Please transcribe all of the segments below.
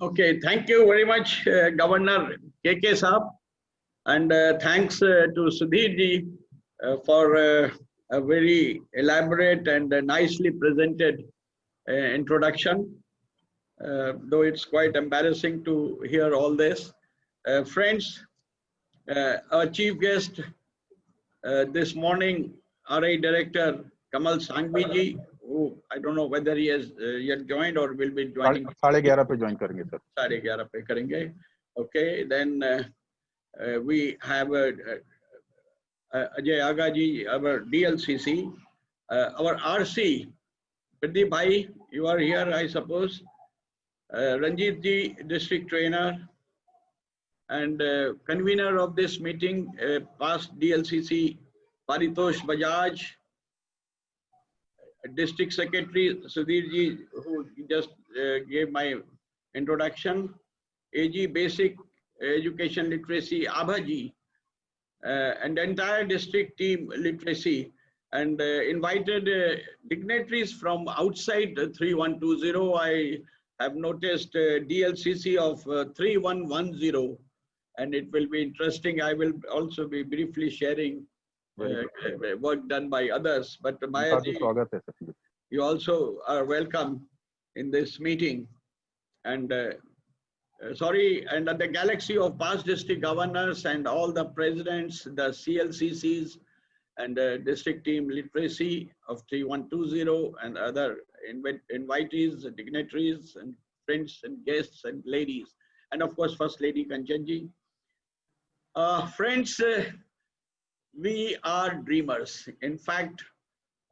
Okay, thank you very much, Governor KK Saab, and thanks to Sudhir ji for a very elaborate and nicely presented introduction. Though it's quite embarrassing to hear all this. Friends, our chief guest this morning, RI Director Kamal Sanghvi ji, who I don't know whether he has yet joined or will be joining. 11:30 पे join करेंगे sir. 11:30 पे करेंगे. Okay, then we have Ajay Aga ji, our DLCC, our RC, Pradeep Bhai, you are here, I suppose. Ranjit ji, District Trainer, and convener of this meeting, past DLCC, Paritosh Bajaj, District Secretary Sudhir ji, who just gave my introduction, AG Basic Education Literacy, Abha ji, and the entire district team literacy, and invited dignitaries from outside 3120. I have noticed DLCC of 3110, and it will be interesting. I will also be briefly sharing work done by others. But Maya ji, you also are welcome in this meeting. And sorry, and the galaxy of past district governors and all the presidents, the CLCCs, and district team literacy of 3120, and other invitees, dignitaries, and friends and guests and ladies, and of course First Lady Kanchanji. Friends, we are dreamers. In fact,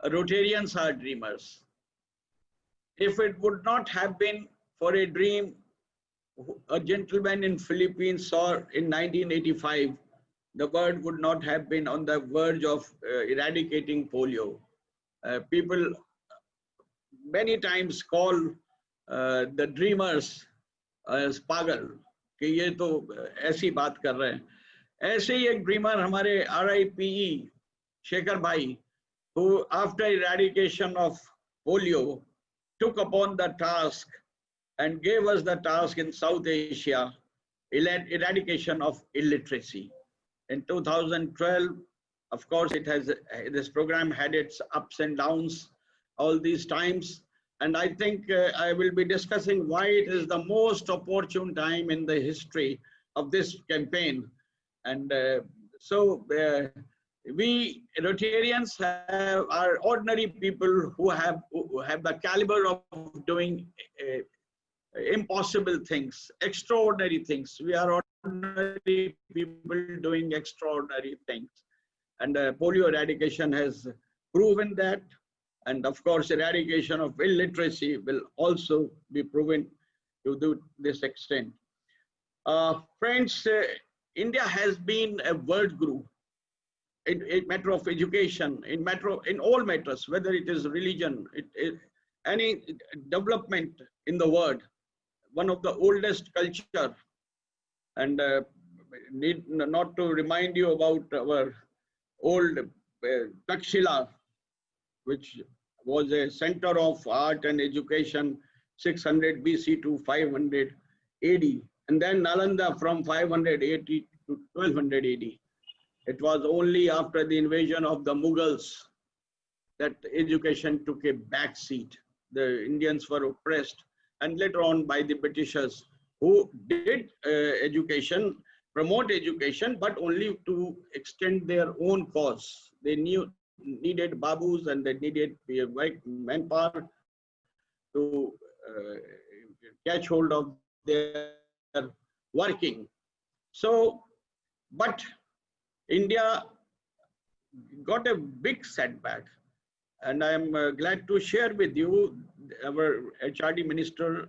Rotarians are dreamers. If it would not have been for a dream a gentleman in Philippines saw in 1985, the world would not have been on the verge of eradicating polio. People many times call the dreamers as pagal, कि ये तो ऐसी बात कर रहे हैं. ऐसे ही एक dreamer हमारे RIPE शेखर भाई, who after eradication of polio took upon the task and gave us the task in South Asia, eradication of illiteracy. In 2012, of course, this program had its ups and downs all these times. And I think I will be discussing why it is the most opportune time in the history of this campaign. And we Rotarians are ordinary people who have the caliber of doing impossible things, extraordinary things. We are ordinary people doing extraordinary things. And polio eradication has proven that. And of course, eradication of illiteracy will also be proven to this extent. Friends, India has been a world guru in matter of education, in all matters, whether it is religion, any development in the world. One of the oldest culture, and need not to remind you about our old Takshila, which was a center of art and education, 600 BC to 500 AD, and then Nalanda from 580 to 1200 AD. It was only after the invasion of the Mughals that education took a back seat. The Indians were oppressed, and later on by the Britishers, who did education, promote education, but only to extend their own cause. They needed babus and they needed manpower to catch hold of their working. So, but India got a big setback. And I am glad to share with you our HRD Minister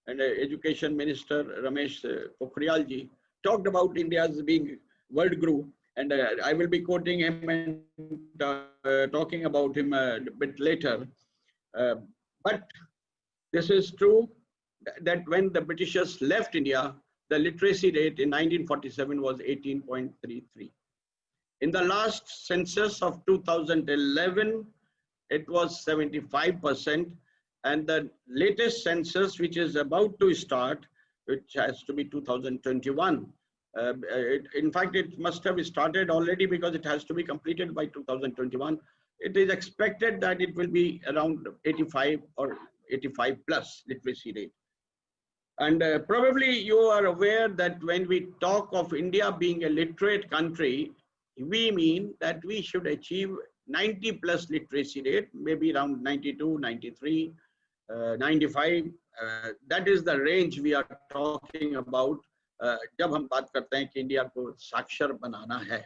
and Education Minister Ramesh Pokhriyal ji talked about India's being world guru, and I will be quoting him and talking about him a bit later. But this is true that when the Britishers left India, the literacy rate in 1947 was 18.33. In the last census of 2011, it was 75%, and the latest census, which is about to start, which has to be 2021. In fact, it must have started already because it has to be completed by 2021. It is expected that it will be around 85 or 85 plus literacy rate. And probably you are aware that when we talk of India being a literate country, we mean that we should achieve 90 plus literacy rate, maybe around 92, 93, 95. That is the range we are talking about जब हम बात करते हैं कि India को साक्षर बनाना है.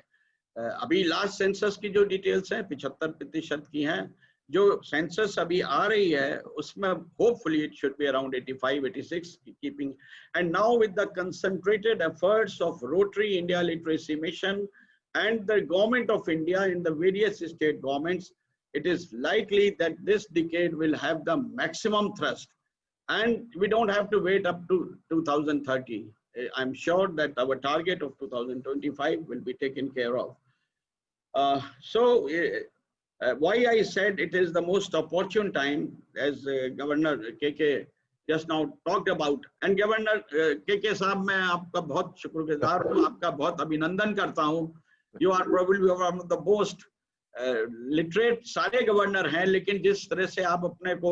अभी लास्ट सेंसस की जो डिटेल्स हैं 75% की हैं. जो सेंसस अभी आ रही है उसमें hopefully it should be around 85, 86 keeping. And now with the concentrated efforts of rotary India literacy mission and the government of India in the various state governments, it is likely that this decade will have the maximum thrust, and we don't have to wait up to 2030. I'm sure that our target of 2025 will be taken care of. Why I said it is the most opportune time, as Governor KK just now talked about, and Governor KK साहब मैं आपका बहुत शुक्रगुजार हूँ, आपका बहुत अभिनंदन करता हूँ. You are probably one of the most literate सारे गवर्नर हैं, लेकिन जिस तरह से आप अपने को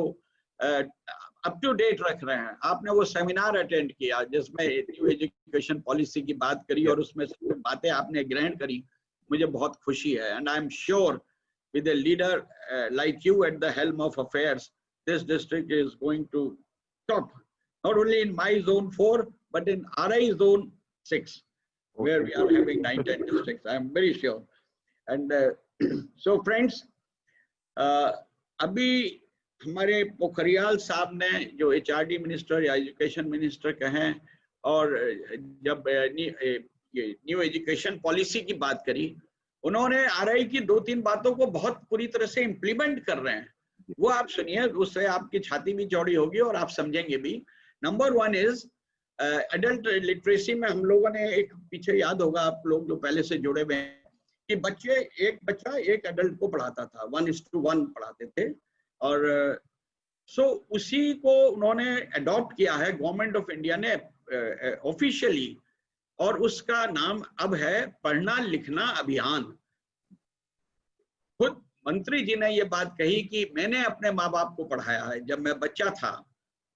अप टू डेट रख रहे हैं. आपने वो सेमिनार अटेंड किया जिसमें न्यू एजुकेशन पॉलिसी की बात करी और उसमें से बातें आपने ग्रहण करी, मुझे बहुत खुशी है. And I am sure with a leader like you at the helm of affairs, this district is going to top, not only in my zone 4, but in RI zone 6, where we are having 9, 10 districts. I am very sure. And so friends, अभी हमारे पोखरियाल साहब ने जो HRD minister या education minister कहें और जब new education policy की बात करी, उन्होंने RI की 2-3 बातों को बहुत पूरी तरह से इम्प्लीमेंट कर रहे हैं. वो आप सुनिए, उससे आपकी छाती भी चौड़ी होगी और आप समझेंगे भी. नंबर 1 इज एडल्ट लिटरेसी में हम लोगों ने एक पीछे याद होगा आप लोग जो पहले से जुड़े हुए हैं कि एक बच्चा एक एडल्ट को पढ़ाता था, 1:1 पढ़ाते थे. और उसी को उन्होंने अडॉप्ट किया है गवर्नमेंट ऑफ इंडिया ने ऑफिशियली, और उसका नाम अब है पढ़ना लिखना अभियान. खुद मंत्री जी ने ये बात कही कि मैंने अपने माँ बाप को पढ़ाया है जब मैं बच्चा था,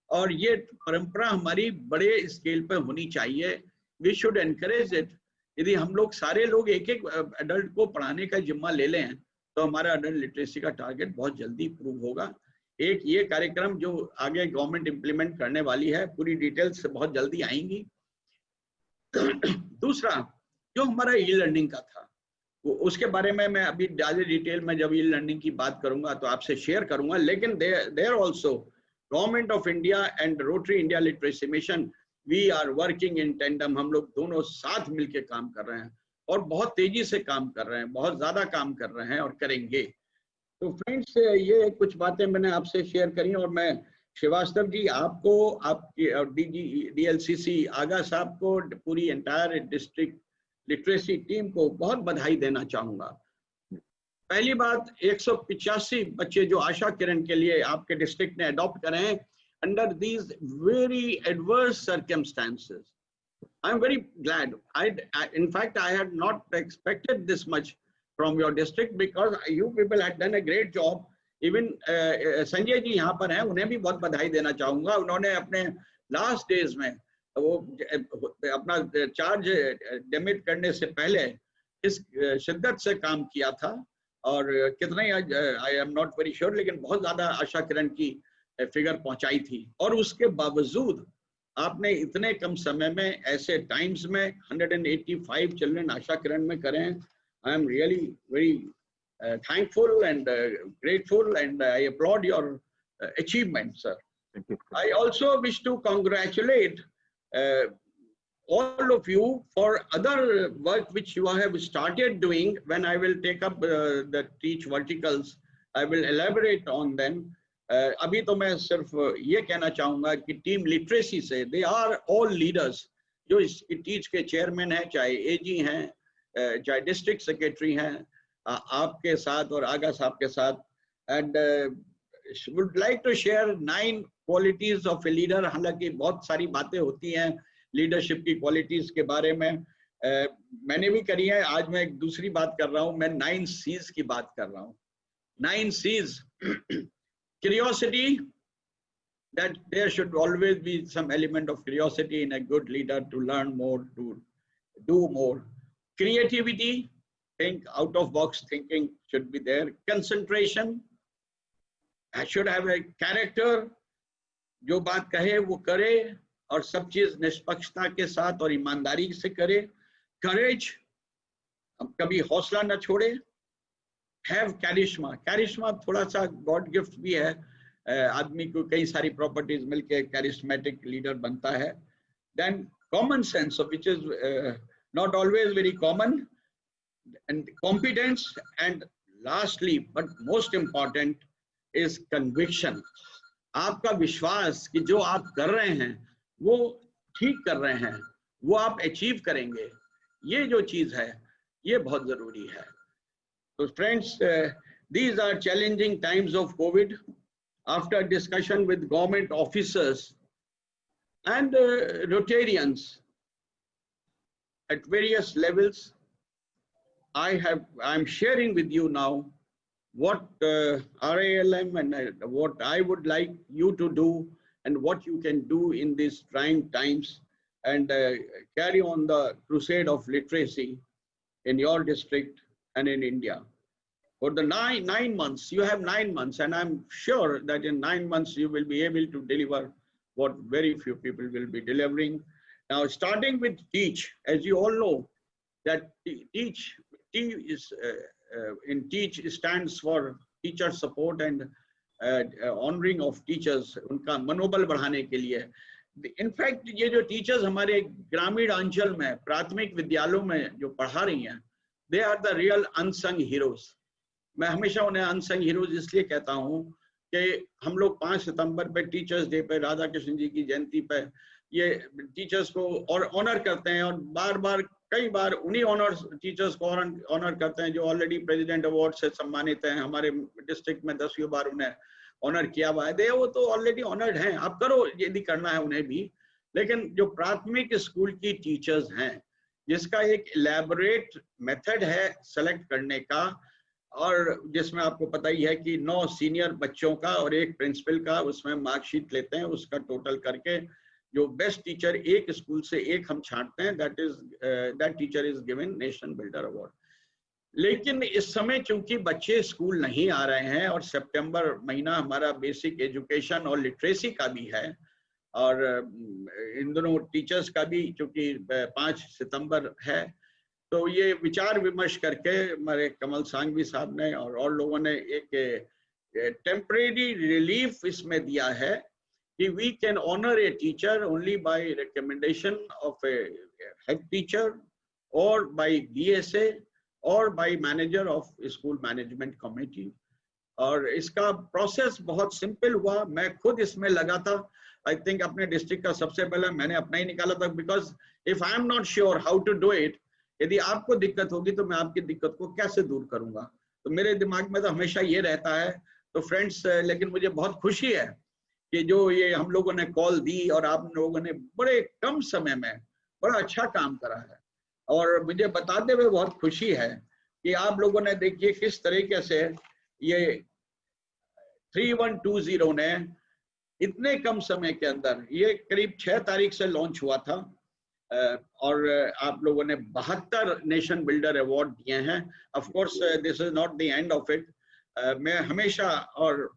और ये परंपरा हमारी बड़े स्केल पे होनी चाहिए. We should encourage it. यदि हम लोग सारे लोग एक एक एडल्ट को पढ़ाने का जिम्मा ले लें तो हमारा एडल्ट लिटरेसी का टारगेट बहुत जल्दी प्रूव होगा. एक ये कार्यक्रम जो आगे गवर्नमेंट इंप्लीमेंट करने वाली है, पूरी डिटेल्स बहुत जल्दी आएंगी. दूसरा जो हमारा ई लर्निंग का था, उसके बारे में मैं अभी ज़्यादा डिटेल में जब ई लर्निंग की बात करूंगा तो आपसे शेयर करूंगा. लेकिन there also government of India and Rotary India literacy mission, we are working in tandem. हम लोग दोनों साथ मिलकर काम कर रहे हैं और बहुत तेजी से काम कर रहे हैं, बहुत ज्यादा काम कर रहे हैं और करेंगे. तो फ्रेंड्स, ये कुछ बातें मैंने आपसे शेयर करी, और मैं श्रीवास्तव जी आपको, आपकी DLCC आगा साहब को, पूरी एंटायर डिस्ट्रिक्ट लिटरेसी टीम को बहुत बधाई देना चाहूंगा. पहली बात, 185 बच्चे जो आशा किरण के लिए आपके डिस्ट्रिक्ट ने अडॉप्ट करे हैं under these very adverse circumstances. I'm very glad. In fact, I had not expected this much from your district because you people had done a great job. Even Sanjay ji यहाँ पर हैं, उन्हें भी बहुत बधाई देना चाहूँगा. उन्होंने अपने लास्ट डेज में वो अपना चार्ज डेमिट करने से पहले इस शिद्दत से काम किया था, और कितने आई एम नॉट वेरी श्योर, लेकिन बहुत ज़्यादा आशा किरण की फिगर पहुँचाई थी. और उसके बावजूद आपने इतने कम समय में, ऐसे टाइम्स में 185 चिल्ड्रन आशा किरण में करें. I am really very thankful and grateful, and I applaud your achievement, sir. Thank you. I also wish to congratulate all of you for other work which you have started doing. When I will take up the teach verticals, I will elaborate on them. अभी तो मैं सिर्फ ये कहना चाहूँगा कि team literacy से, they are all leaders. जो इस टीच के चेयरमैन हैं, चाहे AG हैं, चाहे डिस्ट्रिक्ट सेक्रेटरी हैं, आपके साथ और आगा साहब के साथ. And would like to share 9 qualities of a leader, हालांकि बहुत सारी बातें होती हैं लीडरशिप की क्वालिटीज के बारे में, मैंने भी करी है। आज मैं एक दूसरी बात कर रहा हूं, मैं 9 C's की बात कर रहा हूं। 9 C's curiosity, that there should always be some element of curiosity in a good leader to learn more, to do more. Creativity, think out of box thinking should be there. Concentration, I should have a character, जो बात कहे वो करे और सब चीज निष्पक्षता के साथ और ईमानदारी से करे। करेज, कभी हौसला न छोड़े। हैव कैरिश्मा, कैरिश्मा थोड़ा सा गॉड गिफ्ट भी है, आदमी को कई सारी प्रॉपर्टीज मिलके कैरिस्मेटिक लीडर बनता है। Then common sense, which is not always very common, and competence, and lastly but most important is conviction. आपका विश्वास कि जो आप कर रहे हैं वो ठीक कर रहे हैं, वो आप अचीव करेंगे, ये जो चीज है ये बहुत जरूरी है। तो friends, these are challenging times of COVID. After discussion with government officers and Rotarians at various levels, I'm sharing with you now what RALM and what I would like you to do and what you can do in these trying times, and carry on the crusade of literacy in your district and in India. For the nine months, you have 9 months, and I'm sure that in 9 months you will be able to deliver what very few people will be delivering. Now, starting with teach, as you all know, that teach stands for teacher support and honoring of teachers, उनका मनोबल बढ़ाने के लिए। In fact, ये जो teachers हमारे ग्रामीण अंचल में प्राथमिक विद्यालयों में जो पढ़ा रही हैं, they are the real unsung heroes. मैं हमेशा उन्हें अनसंग हीरोज इसलिए कहता हूँ कि हम लोग 5 सितंबर पे टीचर्स डे पे, राधा कृष्ण जी की जयंती पे ये टीचर्स को और ऑनर करते हैं, और बार बार कई बार उन्हीं टीचर्स को ऑनर करते हैं जो ऑलरेडी प्रेसिडेंट अवार्ड से सम्मानित हैं। हमारे डिस्ट्रिक्ट में 10वीं बार उन्हें ऑनर किया हुआ है, वो तो ऑलरेडी ऑनर्ड हैं, आप करो यदि करना है उन्हें भी। लेकिन जो प्राथमिक स्कूल की टीचर्स हैं, जिसका एक इलेबोरेट मेथड है सेलेक्ट करने का, और जिसमें आपको पता ही है कि 9 सीनियर बच्चों का और 1 प्रिंसिपल का उसमें मार्कशीट लेते हैं, उसका टोटल करके जो बेस्ट टीचर एक स्कूल से एक हम छांटते हैं, that teacher is given national builder award. लेकिन इस समय चूंकि बच्चे स्कूल नहीं आ रहे हैं और सितंबर महीना हमारा बेसिक एजुकेशन और लिटरेसी का भी है, और इन दोनों टीचर्स का भी चूंकि 5 सितंबर है, तो ये विचार विमर्श करके हमारे कमल सांघवी साहब ने और लोगों ने एक टेम्परेरी रिलीफ इसमें दिया है कि we can honour a teacher only by recommendation of a head teacher और बाय DSA और by manager of school management committee. और इसका प्रोसेस बहुत सिंपल हुआ, मैं खुद इसमें लगा था। आई थिंक अपने डिस्ट्रिक्ट का सबसे पहले मैंने अपना ही निकाला था, because if I am not sure how to do it, यदि आपको दिक्कत होगी तो मैं आपकी दिक्कत को कैसे दूर करूंगा, तो मेरे दिमाग में तो हमेशा ये रहता है। तो फ्रेंड्स, लेकिन मुझे बहुत खुशी है कि जो ये हम लोगों ने कॉल दी और आप लोगों ने बड़े कम समय में बड़ा अच्छा काम करा है, और मुझे बताते हुए बहुत खुशी है कि आप लोगों ने देखिए किस तरीके से ये 3120 ने इतने कम समय के अंदर, ये करीब 6 तारीख से लॉन्च हुआ था, और आप लोगों ने 72 नेशन बिल्डर अवार्ड दिए हैं। Of course this is not the end of it. मैं हमेशा और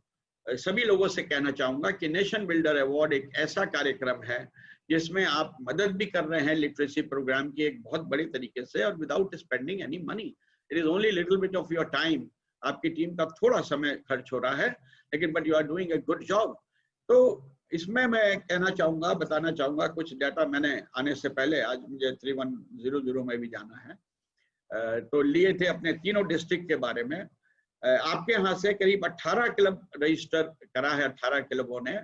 सभी लोगों से कहना चाहूंगा कि नेशन बिल्डर अवार्ड एक ऐसा कार्यक्रम है जिसमें आप मदद भी कर रहे हैं लिटरेसी प्रोग्राम की एक बहुत बड़े तरीके से, और without spending any money. It is only little bit of your time, आपकी टीम का थोड़ा समय खर्च हो रहा है, लेकिन but you are doing a good job. तो इसमें मैं कहना चाहूंगा, बताना चाहूंगा कुछ डाटा मैंने आने से पहले, आज मुझे 3100 में भी जाना है, तो लिए थे अपने तीनों डिस्ट्रिक्ट के बारे में। आपके यहाँ से करीब 18 क्लब रजिस्टर करा है, 18 क्लबों ने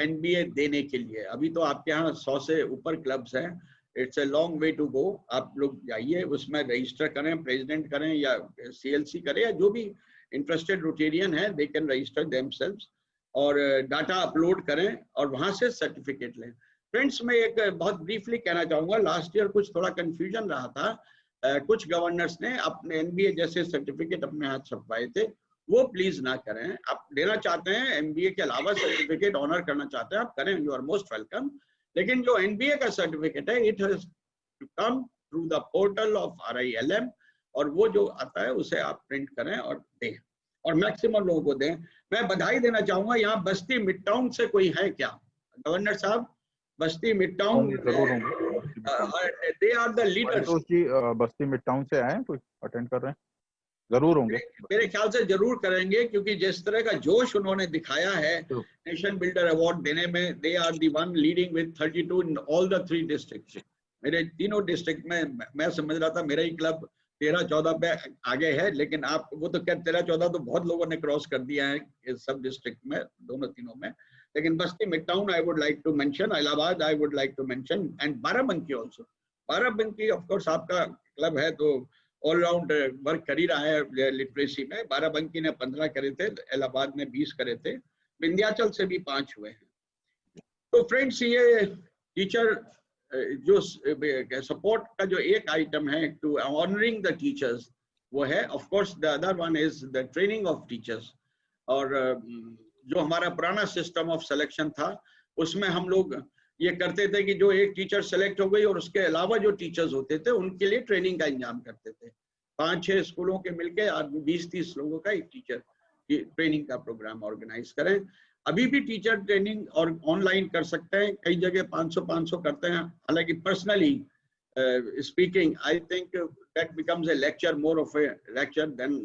NBA देने के लिए। अभी तो आपके यहाँ 100 से ऊपर क्लब्स हैं। It's a long way to go. आप लोग जाइए, उसमें रजिस्टर करें, प्रेसिडेंट करें या CLC करें, या जो भी इंटरेस्टेड रोटेरियन है, दे कैन रजिस्टर देमसेल्व्स। और डाटा अपलोड करें और वहां से सर्टिफिकेट लें। फ्रेंड्स, मैं एक बहुत ब्रीफली कहना चाहूंगा, लास्ट ईयर कुछ थोड़ा कंफ्यूजन रहा था। कुछ गवर्नर्स ने अपने एमबीए जैसे सर्टिफिकेट अपने हाथ छपवाए थे, वो प्लीज ना करें। आप देना चाहते हैं एमबीए के अलावा सर्टिफिकेट ऑनर करना चाहते हैं, आप करें, यू आर मोस्ट वेलकम। लेकिन जो एनबीए का सर्टिफिकेट है, it has to come through the portal of RILM, और वो जो आता है उसे आप प्रिंट करें और दें, और मैक्सिमम लोगों को दें। मैं बधाई देना चाहूंगा, यहाँ बस्ती मिड टाउन से कोई है क्या गवर्नर साहब? बस्ती मिड टाउन, जरूर होंगे। They are the leaders. Basti mid town से आए हैं, कोई अटेंड कर रहे हैं? जरूर होंगे, मेरे ख्याल से जरूर करेंगे, क्योंकि जिस तरह का जोश उन्होंने दिखाया है नेशन बिल्डर अवार्ड देने में, they are the one leading with 32 in all the 3 district. मेरे तीनों डिस्ट्रिक्ट में मैं समझ रहा था मेरा ही क्लब 13-14 पे आगे है, लेकिन आप वो तो क्या 13-14 तो बहुत लोगों ने क्रॉस कर दिया है सब डिस्ट्रिक्ट में, दोनों तीनों में। लेकिन Basti mid town I would like to mention, Allahabad I would like to mention, and Barabanki also. Barabanki of course आपका क्लब है तो ऑलराउंड वर्क कर ही रहा है लिटरेसी में। बाराबंकी ने 15 करे थे, इलाहाबाद ने 20 करे थे, विंध्याचल से भी 5 हुए हैं। तो फ्रेंड्स, ये टीचर जो सपोर्ट का जो एक आइटम है टू ऑनरिंग द टीचर्स, वो है। Of course the other one is the training of teachers. और जो हमारा पुराना सिस्टम ऑफ सिलेक्शन था, उसमें हम लोग ये करते थे कि जो एक टीचर सेलेक्ट हो गई और उसके अलावा जो टीचर्स होते थे उनके लिए ट्रेनिंग का इंतजाम करते थे। 5-6 स्कूलों के मिलके 20-30 लोगों का एक टीचर की ट्रेनिंग का प्रोग्राम ऑर्गेनाइज करें। अभी भी टीचर ट्रेनिंग और ऑनलाइन कर सकते हैं, कई जगह 500 करते हैं। हालांकि personally speaking, I think that becomes a lecture, more of a lecture than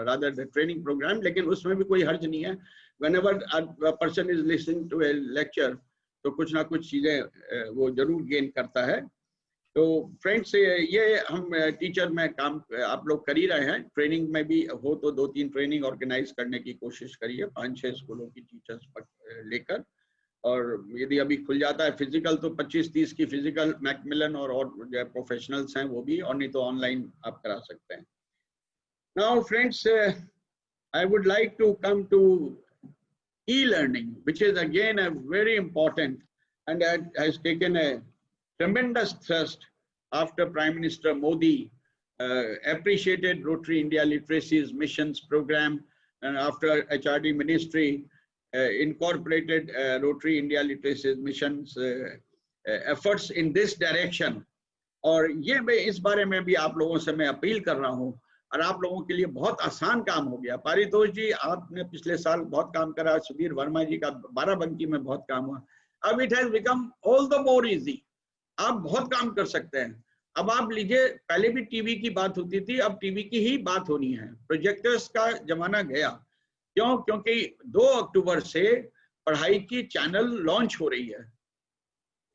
rather the training programme, लेकिन उसमें भी कोई हर्ज नहीं है। Whenever a person is listening to a lecture, तो कुछ ना कुछ चीजें वो जरूर गेन करता है। तो फ्रेंड्स, ये हम टीचर में काम आप लोग कर ही रहे हैं। ट्रेनिंग में भी हो तो 2-3 ट्रेनिंग ऑर्गेनाइज करने की कोशिश करिए, 5-6 स्कूलों की टीचर्स लेकर। और यदि अभी खुल जाता है फिजिकल, तो 25-30 की फिजिकल मैकमिलन और जो प्रोफेशनल्स हैं वो भी, और नहीं तो ऑनलाइन आप करा सकते हैं। Now friends, I would like to come to e-learning, which is again a very important and has taken a tremendous thrust after Prime Minister Modi appreciated Rotary India Literacy's missions program, and after HRD Ministry incorporated Rotary India Literacy's missions efforts in this direction. और ये मैं इस बारे में भी आप लोगों से मैं अपील कर रहा हूँ, और आप लोगों के लिए बहुत आसान काम हो गया। पारितोष जी, आपने पिछले साल बहुत काम करा, सुधीर वर्मा जी का बाराबंकी में बहुत काम हुआ। अब it has become all the more easy, आप बहुत काम कर सकते हैं। अब आप लीजिए, पहले भी टीवी की बात होती थी, अब टीवी की ही बात होनी है। प्रोजेक्टर्स का जमाना गया। क्यों? क्योंकि 2 अक्टूबर से पढ़ाई की चैनल लॉन्च हो रही है,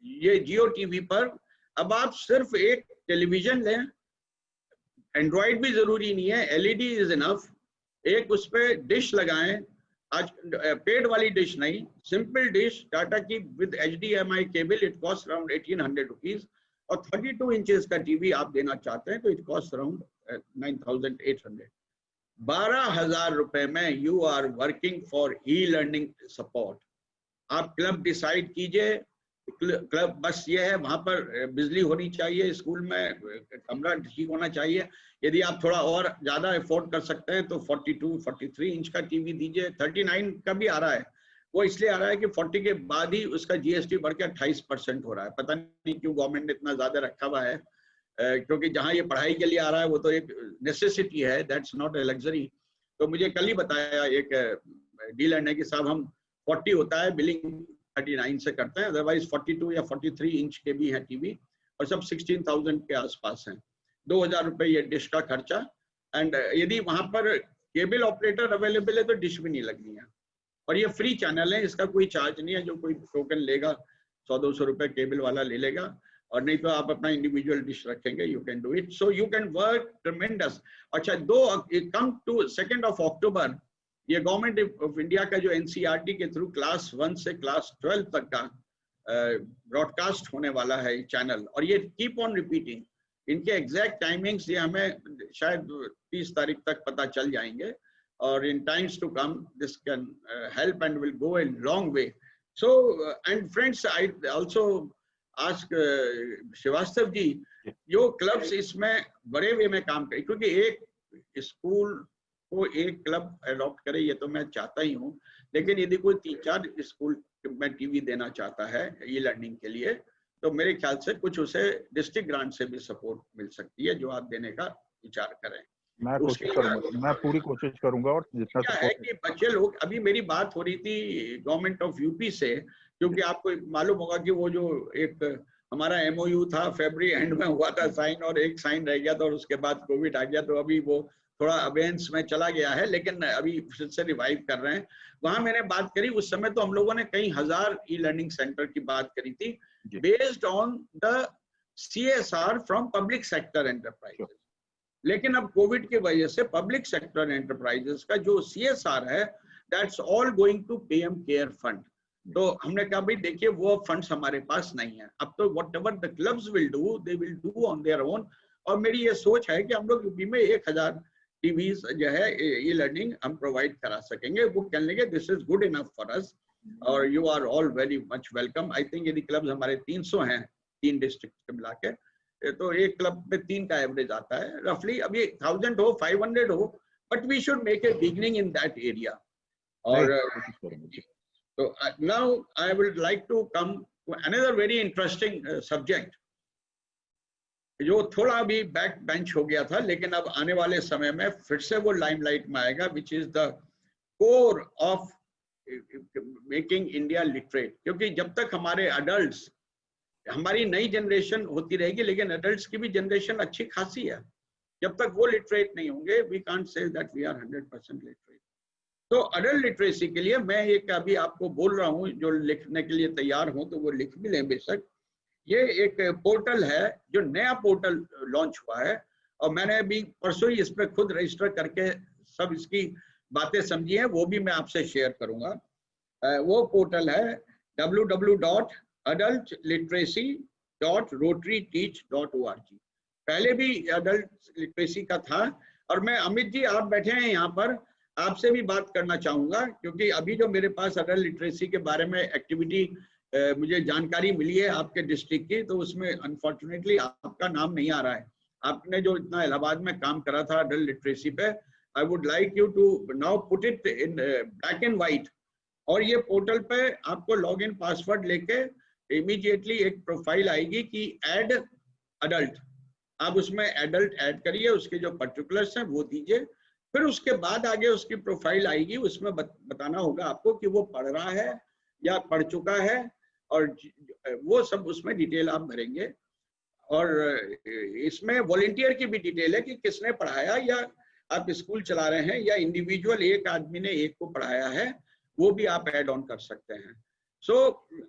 ये जियो टीवी पर। अब आप सिर्फ एक टेलीविजन लें, एंड्रॉइड भी जरूरी नहीं है, LED इज इनफ, एक उस पे डिश लगाएं। आज पेड वाली डिश नहीं, सिंपल डिश टाटा की with HDMI cable, it cost around 1800 rupees. और 32 इंचेस का टीवी आप देना चाहते हैं तो इट कॉस्ट अराउंड 9800। 12,000 रुपए में you are working for e-learning support. आप क्लब डिसाइड कीजिए। क्लब बस ये है, वहां पर बिजली होनी चाहिए, स्कूल में कमरा ठीक होना चाहिए। यदि आप थोड़ा और ज्यादा अफोर्ड कर सकते हैं तो 42-43 इंच का टीवी दीजिए। 39 का भी आ रहा है, वो इसलिए आ रहा है कि 40 के बाद ही उसका GST बढ़ के 28% हो रहा है। पता नहीं क्यों गवर्नमेंट ने इतना ज्यादा रखा हुआ है, क्योंकि जहां ये पढ़ाई के लिए आ रहा है वो तो एक नेसेसिटी है, दैट्स नॉट ए लग्जरी। तो मुझे कल ही बताया एक डीलर ने कि साहब हम 40 होता है बिलिंग 39 से करते हैं, अदरवाइज 42 या 43 इंच के भी है टीवी, और सब 16,000 के आसपास हैं। 2,000 रुपए ये डिश का खर्चा। एंड यदि वहां पर केबल ऑपरेटर अवेलेबल है तो डिश भी नहीं लगनी है, और ये फ्री चैनल है, इसका कोई चार्ज नहीं है। जो कोई टोकन लेगा 100-200 रुपए केबल वाला ले लेगा, और नहीं तो आप अपना इंडिविजुअल डिश रखेंगे, you can do it, so you can work ट्रेमेंडस। अच्छा, कम टू 2 अक्टूबर ये गवर्नमेंट ऑफ इंडिया का जो NCERT के थ्रू क्लास 1 से क्लास 12 तक का ब्रॉडकास्ट होने वाला है चैनल, और ये कीप ऑन रिपीटिंग। इनके एग्जैक्ट टाइमिंग्स ये हमें शायद 30 तारीख तक पता चल जाएंगे, or in times to come this can help and will go a long way. So and friends, I also ask Srivastav ji, जो क्लब्स इसमें बड़े वे में काम करें, क्योंकि एक स्कूल को एक क्लब अडॉप्ट करे ये तो मैं चाहता ही हूँ, लेकिन यदि कोई 3-4 स्कूल में टीवी देना चाहता है ई लर्निंग के लिए, तो मेरे ख्याल से कुछ उसे डिस्ट्रिक्ट ग्रांट से भी सपोर्ट मिल सकती है, जो आप देने का विचार करें। मैं कोशिश करूंगा, मैं पूरी कोशिश करूंगा। और जितना क्या है कि बच्चे लोग, अभी मेरी बात हो रही थी गवर्नमेंट ऑफ यूपी से, क्योंकि आपको मालूम होगा कि वो जो एक हमारा एमओयू था फरवरी एंड में हुआ था साइन, और एक साइन रह गया था और उसके बाद कोविड आ गया, तो अभी वो थोड़ा अबेंस में चला गया है, लेकिन अभी फिर से रिवाइव कर रहे हैं। वहां मैंने बात करी, उस समय तो हम लोगों ने कई हजार ई लर्निंग सेंटर की बात करी थी, based on the CSR from public sector enterprises. लेकिन अब कोविड की वजह से पब्लिक सेक्टर एंटरप्राइजेस का जो CSR है, that's all going to PM care fund. तो हमने कहा भाई देखिए वो फंड्स हमारे पास नहीं है, अब तो what ever the clubs will do they will do on their own. और मेरी ये सोच है कि हम लोग यूपी में 1000 टीवीज जो है ई लर्निंग हम प्रोवाइड करा सकेंगे। वो कह लेंगे this is good enough for us, और you are all very much welcome. I think यदि क्लब्स हमारे 300 हैं 3 डिस्ट्रिक्ट के मिला के, तो एक क्लब में 3 का एवरेज आता है रफली। अभी 1000 हो 500 हो, but we should make a beginning in that area. और तो now I would like to come to another very interesting subject, जो थोड़ा भी बैक बेंच हो गया था, लेकिन अब आने वाले समय में फिर से वो लाइमलाइट में आएगा, which is the core of making India literate. क्योंकि जब तक हमारे अडल्ट्स, हमारी नई जनरेशन होती रहेगी, लेकिन अडल्ट्स की भी जनरेशन अच्छी खासी है, जब तक वो लिटरेट नहीं होंगे we can't say that we are 100% literate. तो अडल्ट लिटरेसी के लिए मैं एक अभी आपको बोल रहा हूँ, जो लिखने के लिए तैयार हो तो वो लिख भी लें बेशक। ये एक पोर्टल है जो नया पोर्टल लॉन्च हुआ है, और मैंने अभी परसों ही इस पर खुद रजिस्टर करके सब इसकी बातें समझी हैं, वो भी मैं आपसे शेयर करूंगा। वो पोर्टल है www.adultliteracy.rotaryteach.org। पहले भी अडल्ट लिटरेसी का था। और मैं, अमित जी आप बैठे हैं यहाँ पर, आपसे भी बात करना चाहूंगा, क्योंकि अभी जो मेरे पास अडल्ट लिटरेसी के बारे में एक्टिविटी मुझे जानकारी मिली है आपके डिस्ट्रिक्ट की, तो उसमें अनफॉर्चुनेटली आपका नाम नहीं आ रहा है। आपने जो इतना इलाहाबाद में काम करा था अडल्ट लिटरेसी पे, I would like you to now put it in black and white. और ये पोर्टल पे आपको लॉगिन पासवर्ड लेके इमीडिएटली एक प्रोफाइल आएगी कि ऐड अडल्ट, आप उसमें एडल्ट ऐड करिए, उसके जो पर्टिकुलर्स हैं वो दीजिए, फिर उसके बाद आगे उसकी प्रोफाइल आएगी, उसमें बताना होगा आपको कि वो पढ़ रहा है या पढ़ चुका है, और वो सब उसमें डिटेल आप भरेंगे। और इसमें वॉलंटियर की भी डिटेल है कि किसने पढ़ाया, या आप स्कूल चला रहे हैं, या इंडिविजुअल एक आदमी ने एक को पढ़ाया है, वो भी आप ऐड ऑन कर सकते हैं।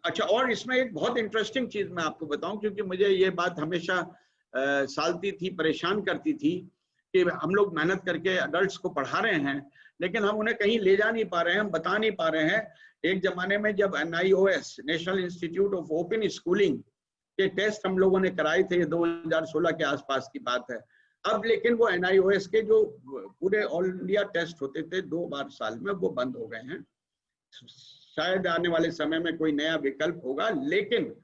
अच्छा, और इसमें एक बहुत इंटरेस्टिंग चीज मैं आपको बताऊं, क्योंकि मुझे ये बात हमेशा सालती थी, परेशान करती थी कि हम लोग मेहनत करके अडल्ट्स को पढ़ा रहे हैं, लेकिन हम उन्हें कहीं ले जा नहीं पा रहे हैं, हम बता नहीं पा रहे हैं। एक जमाने में जब NIOS national institute of open schooling के टेस्ट हम लोगों ने कराए थे, 2016 के आसपास की बात है। अब लेकिन वो NIOS के जो पूरे ऑल इंडिया टेस्ट होते थे 2 बार साल में, वो बंद हो गए हैं। शायद आने वाले समय में कोई नया विकल्प होगा, लेकिन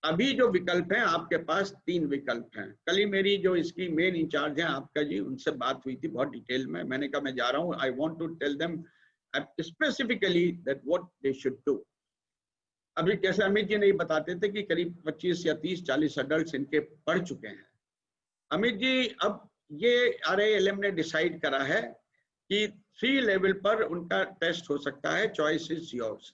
अभी जो विकल्प हैं आपके पास 3 विकल्प हैं। कल ही मेरी जो इसकी मेन इंचार्ज हैं आपका जी, उनसे बात हुई थी बहुत डिटेल में। मैंने कहा मैं जा रहा हूँ, I want to tell them specifically that what they should do. अभी जैसे अमित जी नहीं बताते थे कि करीब 25 या 30-40 अडल्ट इनके पढ़ चुके हैं। अमित जी, अब ये RILM ने डिसाइड करा है कि 3 लेवल पर उनका टेस्ट हो सकता है, चॉइस इज योर्स।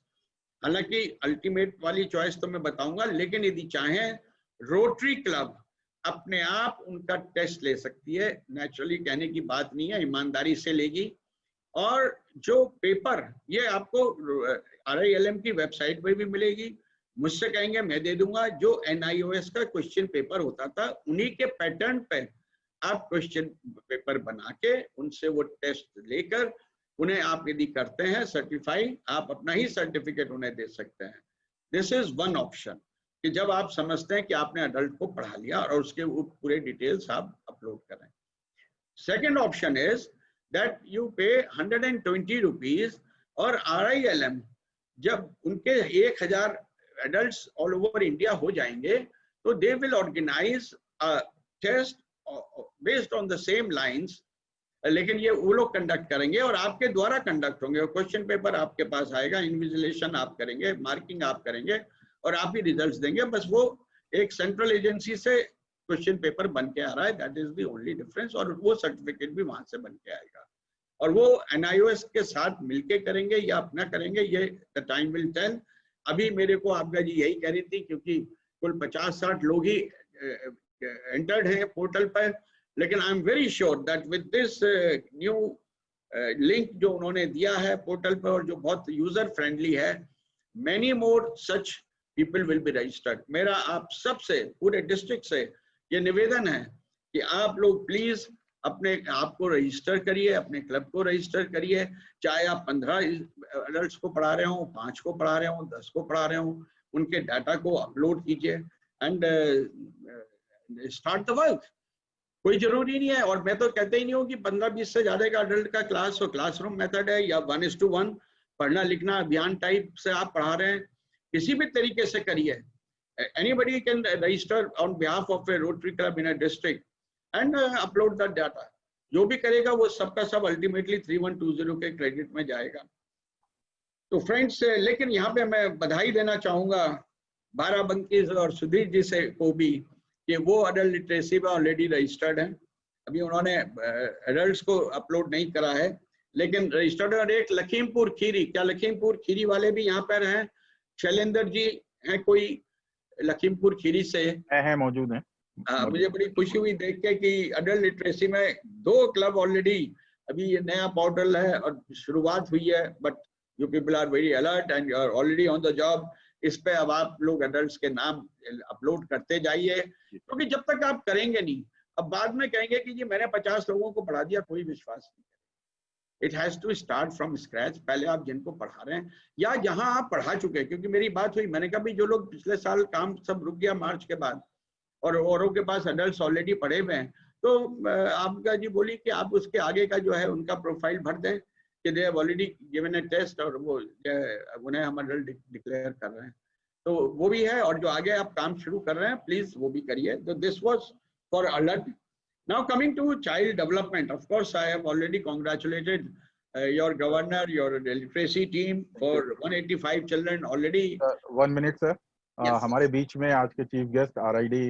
हालांकि अल्टीमेट वाली चॉइस तो मैं बताऊंगा, लेकिन यदि चाहें रोटरी क्लब अपने आप उनका टेस्ट ले सकती है। नेचुरली कहने की बात नहीं है, ईमानदारी से लेगी। और जो पेपर, ये आपको RILM की वेबसाइट पे भी मिलेगी, मुझसे कहेंगे मैं दे दूंगा। जो NIOS का क्वेश्चन पेपर होता था, उन्हीं के पैटर्न पे आप क्वेश्चन पेपर बना के उनसे वो टेस्ट लेकर उन्हें आप यदि करते हैं सर्टिफाई, आप अपना ही सर्टिफिकेट उन्हें दे सकते हैं। दिस इज वन ऑप्शन, कि जब आप समझते हैं कि आपने अडल्ट को पढ़ा लिया और उसके पूरे डिटेल्स आप अपलोड करें। Second option is that you pay 120 rupees, और RILM जब उनके 1000 adults all over India हो जाएंगे, तो they will organize a test based on the same lines, लेकिन ये वो लोग कंडक्ट करेंगे और आपके द्वारा कंडक्ट होंगे, क्वेश्चन पेपर आपके पास आएगा, इन्विजिलेशन आप करेंगे, मार्किंग आप करेंगे और आप ही रिजल्ट्स देंगे। बस वो एक सेंट्रल एजेंसी से क्वेश्चन पेपर बन के आ रहा है, that is the only difference, और वो सर्टिफिकेट भी वहां से बन के आएगा। और वो NIOS के साथ मिलके करेंगे या अपना करेंगे, ये द टाइम विल टेल। अभी मेरे को आपका जी यही कह रही थी, क्योंकि कुल 50-60 लोग ही एंटर्ड हैं पोर्टल पर, लेकिन I am very sure that with this new link जो उन्होंने दिया है पोर्टल पर और जो बहुत यूजर फ्रेंडली है, many more such people will be registered. मेरा आप सबसे पूरे डिस्ट्रिक्ट से ये निवेदन है कि आप लोग प्लीज अपने आप को रजिस्टर करिए, अपने क्लब को रजिस्टर करिए, चाहे आप 15 एडल्ट्स को पढ़ा रहे हो, 5 को पढ़ा रहे हो, 10 को पढ़ा रहे हो, उनके डाटा को अपलोड कीजिए एंड स्टार्ट द वर्क। कोई जरूरी नहीं है, और मैं तो कहते ही नहीं हूँ कि 15-20 से ज्यादा का अडल्ट का क्लास हो, क्लासरूम मेथड है या 1:1 पढ़ना लिखना अभियान टाइप से आप पढ़ा रहे हैं, किसी भी तरीके से करिए। Anybody can register on behalf of a Rotary Club in a district and upload the data. जो भी करेगा वो सबका सब अल्टीमेटली 3120 के क्रेडिट में जाएगा। तो फ्रेंड्स, लेकिन यहाँ पे मैं बधाई देना चाहूंगा बाराबंकी और सुधीर जी से को भी, कि वो अडल्ट लिटरेसी में ऑलरेडी रजिस्टर्ड हैं। अभी उन्होंने एडल्ट्स को अपलोड नहीं करा है, लेकिन रजिस्टर्ड। और एक लखीमपुर खीरी, क्या लखीमपुर खीरी वाले भी यहाँ पर हैं? शैलेंद्र जी हैं कोई लखीमपुर खीरी से? है मौजूद हैं। मुझे बड़ी खुशी हुई देख के कि अडल्ट लिटरेसी में 2 क्लब ऑलरेडी, अभी ये नया पोर्टल है और शुरुआत हुई है, but you people are very alert and you are already on the job. इस पे अब आप लोग एडल्ट्स के नाम अपलोड करते जाइए, क्योंकि जब तक आप करेंगे नहीं, अब बाद में कहेंगे कि जी मैंने 50 लोगों को पढ़ा दिया, कोई विश्वास नहीं। It has to start from scratch. पहले आप जिनको पढ़ा रहे हैं या जहां आप पढ़ा चुके हैं, क्योंकि मेरी बात हुई, मैंने कहा भी जो लोग पिछले साल काम सब रुक गया मार्च के बाद और औरों के पास एडल्ट्स ऑलरेडी पढ़े हुए हैं, तो आपका जी बोली कि आप उसके आगे का जो है उनका प्रोफाइल भर दें कि they have already given a test और वो उन्हें हम एडल्ट डिक्लेयर कर रहे हैं, तो वो भी है। और जो आगे आप काम शुरू कर रहे हैं प्लीज वो भी करिए। तो this was for alert. Now coming to child development, of course I have already congratulated your governor, your literacy team for 185 children already. 1 minute sir. Yes. हमारे बीच में आज के chief guest RID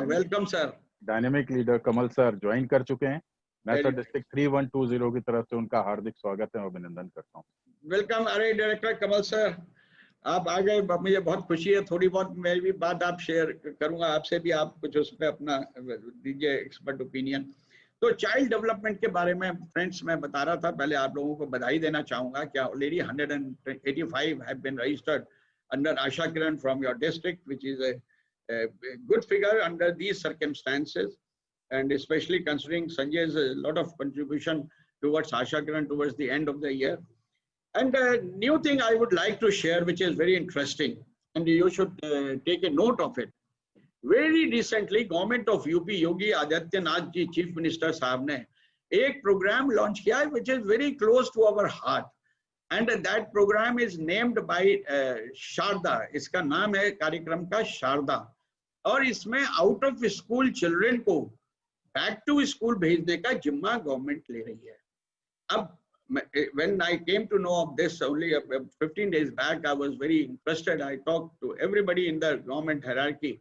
welcome sir, dynamic leader Kamal sir join कर चुके हैं। मैं sir district 3120 की तरफ से उनका हार्दिक स्वागत है और अभिनंदन करता हूँ। वेलकम RID डायरेक्टर कमल सर, आप आ गए, मुझे बहुत खुशी है। थोड़ी बहुत मेरी भी बात आप शेयर करूंगा आपसे भी, आप कुछ उस पर अपना दीजिए एक्सपर्ट ओपिनियन। तो चाइल्ड डेवलपमेंट के बारे में फ्रेंड्स मैं बता रहा था, पहले आप लोगों को बधाई देना चाहूंगा कि already 185 have been registered under Asha Kiran from your district, which is a good figure under these circumstances, and especially considering Sanjay's lot of contribution towards Asha Kiran towards the end of the year. And a new thing I would like to share, which is very interesting, and you should take a note of it. Very recently, government of UP, Yogi Adityanath ji, Chief Minister साहब ने एक program launch किया है, which is very close to our heart, and that program is named by Sharda. इसका नाम है कार्यक्रम का शारदा, और इसमें आउट ऑफ स्कूल चिल्ड्रन को बैक टू स्कूल भेजने का जिम्मा गवर्नमेंट ले रही है। अब when I came to know of this only 15 days back, I was very interested. I talked to everybody in the government hierarchy,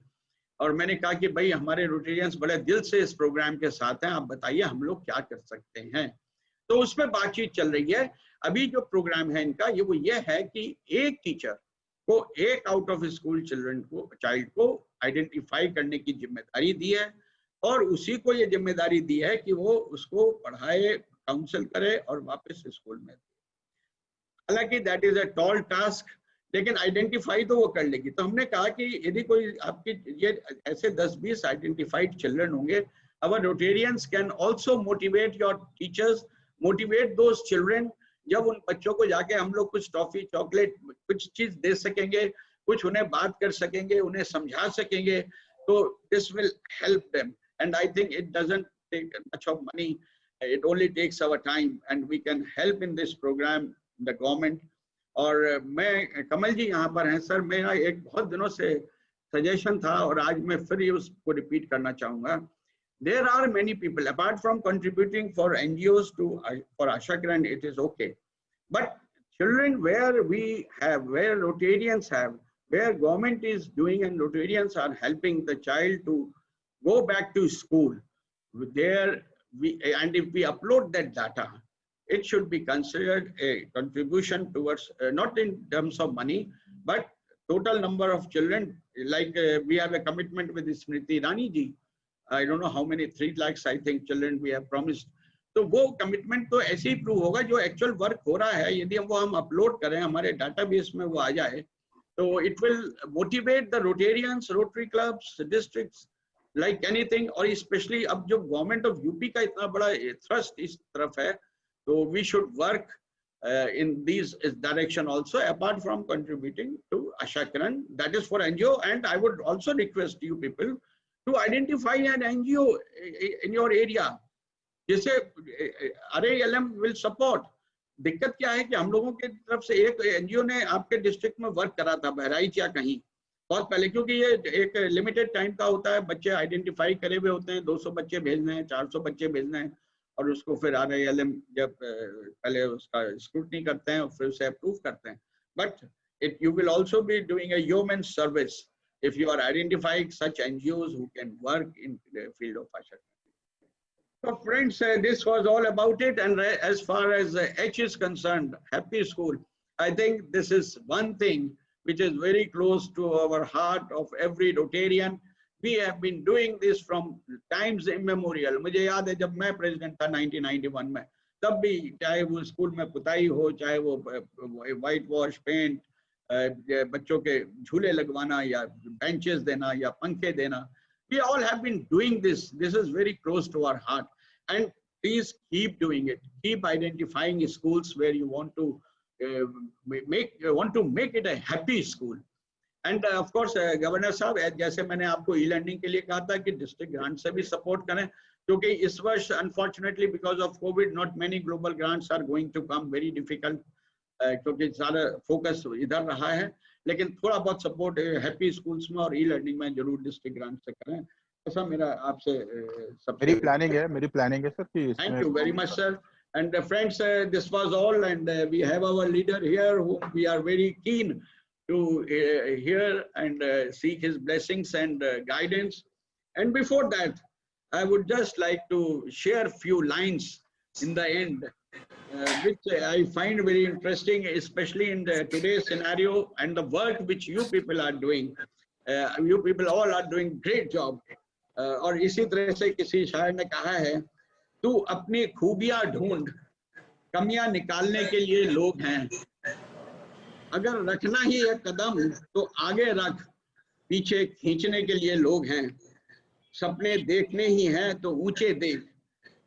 और मैंने कहा कि भाई हमारे रोटेरियंस बड़े दिल से इस प्रोग्राम के साथ हैं, आप बताइए हम लोग क्या कर सकते हैं। तो उसमें बातचीत चल रही है। अभी जो प्रोग्राम है इनका ये है कि एक टीचर को एक आउट ऑफ स्कूल चिल्ड्रन को, चाइल्ड को आइडेंटिफाई करने की जिम्मेदारी दी है, और उसी को ये जिम्मेदारी दी है कि वो उसको पढ़ाए, काउंसिल करे और वापस स्कूल में। हालांकि that is a tall task, लेकिन आइडेंटिफाई तो वो कर लेगी। तो हमने कहा कि यदि कोई आपकी ये ऐसे 10-20 आइडेंटिफाइड चिल्ड्रन होंगे, our Rotarians can also motivate your teachers, motivate those children। जब उन बच्चों को जाके हम लोग कुछ टॉफी, चॉकलेट, कुछ चीज दे सकेंगे, कुछ उन्हें बात कर सकेंगे, उन्हें समझा सकेंगे, तो this will help them, and I think it doesn't take much of money। It only takes our time and we can help in this program, the government. और मैं कमल जी यहाँ पर हैं सर, मेरा एक बहुत दिनों से सजेशन था और आज मैं फिर उसको रिपीट करना चाहूँगा. There are many people, apart from contributing for NGOs for Asha Kiran, it is okay. But children where we have, where Rotarians have, where government is doing and Rotarians are helping the child to go back to school, and if we upload that data, it should be considered a contribution towards, not in terms of money, but total number of children. Like we have a commitment with Smriti Irani ji. I don't know how many, 3 lakhs I think children we have promised. तो वो commitment तो ऐसे ही prove होगा जो actual work हो रहा है. यदि हम अपलोड करें हमारे डाटाबेस में वो आ जाए, तो it will motivate the Rotarians, rotary clubs, districts, like anything. और स्पेशली अब जो गवर्नमेंट ऑफ यूपी का इतना बड़ा थ्रस्ट इस तरफ है, तो we should work in these direction also, apart from contributing to Asha Kiran. That is for NGO. And I would also request you people to identify an NGO in your area. जैसे RALM will support. दिक्कत क्या है कि हम लोगों की तरफ से एक NGO ने आपके डिस्ट्रिक्ट में वर्क करा था, बहराइच या कहीं बहुत पहले, क्योंकि ये एक लिमिटेड टाइम का होता है. बच्चे आइडेंटिफाई करे हुए होते हैं, 200 बच्चे भेजने हैं, 400 बच्चे भेजने हैं, और उसको फिर RALM जब पहले उसका स्क्रूटनी करते हैं और फिर उसे अप्रूव करते हैं. But you will also be doing a yeoman's service if you are identifying such NGOs who can work in the field of Asha. So friends, this was all about it. And as far as H is concerned, happy school, I think this is one thing which is very close to our heart of every Rotarian. We have been doing this from times immemorial. मुझे याद है जब मैं president था 1991 में, तब भी चाहे वो स्कूल में पुताई हो, चाहे वो व्हाइट वॉश पेंट, बच्चों के झूले लगवाना या बेंचेस देना या पंखे देना, we all have been doing this. This is very close to our heart, and please keep doing it. Keep identifying schools where you want to make it a happy school. And of course, governor साहब, जैसे मैंने आपको e-learning के लिए कहा था कि district grant से भी सपोर्ट करें, क्योंकि इस वर्ष unfortunately because of Covid not many global grants are going to come, very difficult, क्योंकि सारा फोकस इधर रहा है. लेकिन थोड़ा बहुत सपोर्ट हैप्पी स्कूल्स में और ई-लर्निंग में जरूर डिस्ट्रिक्ट ग्रांट से करें. ऐसा मेरा आपसे मेरी प्लानिंग है सर कि thank you very much sir. And friends, this was all, and we have our leader here who we are very keen to hear and seek his blessings and guidance. And before that, I would just like to share a few lines in the end, which I find very interesting, especially in today's scenario and the work which you people are doing. You people all are doing great job. और इसी तरह से किसी शायर ने कहा है, तू अपनी खूबियां ढूंढ, कमियां निकालने के लिए लोग हैं. अगर रखना ही है कदम तो आगे रख, पीछे खींचने के लिए लोग हैं. सपने देखने ही हैं तो ऊंचे देख,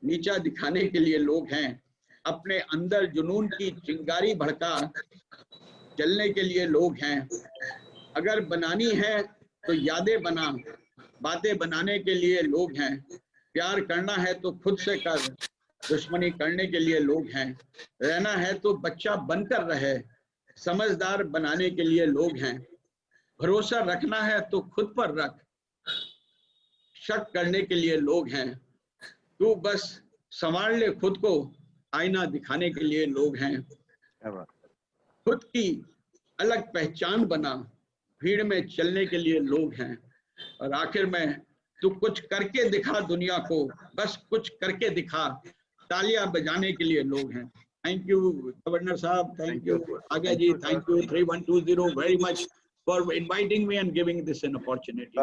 नीचा दिखाने के लिए लोग हैं. अपने अंदर जुनून की चिंगारी भड़का, जलने के लिए लोग हैं. अगर बनानी है तो यादें बना, बातें बनाने के लिए लोग हैं. प्यार करना है तो खुद से कर, दुश्मनी करने के लिए लोग हैं. रहना है तो बच्चा बनकर रहे, समझदार बनाने के लिए लोग हैं. भरोसा रखना है तो खुद पर रख, शक करने के लिए लोग हैं. तू बस संवार ले खुद को, आईना दिखाने के लिए लोग हैं. खुद की अलग पहचान बना, भीड़ में चलने के लिए लोग हैं. और आखिर में तू कुछ करके दिखा दुनिया को, बस कुछ करके दिखा, तालियां बजाने के लिए लोग हैं. थैंक यू गवर्नर साहब, थैंक यू आगे जी, thank you 3120 very much for inviting me and giving this an opportunity.